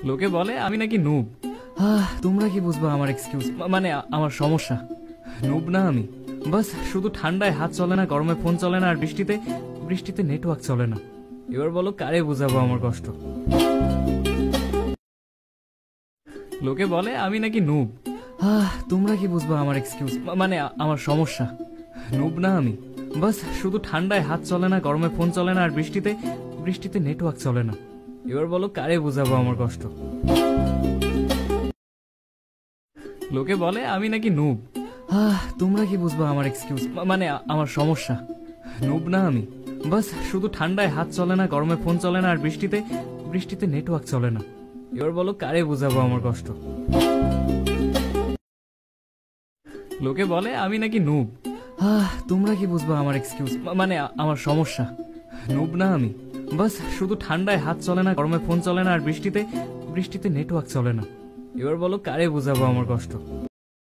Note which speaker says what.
Speaker 1: লোকে বলে আমি নাকি নুব। তোমরা কি বুঝবা আমার এক্সকিউজ, মানে আমার সমস্যা। নুব না আমি, বাস শুধু ঠান্ডায় হাত চলে না, গরমে ফোন চলে না, আর বৃষ্টিতে বৃষ্টিতে নেটওয়ার্ক চলে না। এবার বলো কারে বুঝাবো আমার কষ্ট। লোকে বলে আমি নাকি নুব। তোমরা কি বুঝবা আমার এক্সকিউজ, মানে আমার সমস্যা। নুব না আমি, বাস শুধু ঠান্ডায় হাত চলে না, গরমে ফোন চলে না, আর বৃষ্টিতে বৃষ্টিতে নেটওয়ার্ক চলে না। এবার বলো কারে বুঝাবো আমার কষ্ট। লোকে বলে আমি নাকি নুব। তোমরা কি বুঝবা আমার এক্সকিউজ, মানে আমার সমস্যা। নুব না আমি, বাস শুধু ঠান্ডায় হাত চলে না, গরমে ফোন চলে না, আর বৃষ্টিতে বৃষ্টিতে নেটওয়ার্ক চলে না। এবার বলো কারে বুঝাবো আমার কষ্ট। লোকে বলে আমি নাকি নুব। তোমরা কি বুঝবা আমার এক্সকিউজ, মানে আমার সমস্যা। নুব না আমি, বাস শুধু ঠান্ডায় হাত চলে না, গরমে ফোন চলে না, আর বৃষ্টিতে বৃষ্টিতে নেটওয়ার্ক চলে না। এবার বলো কারে বুঝাবো আমার কষ্ট।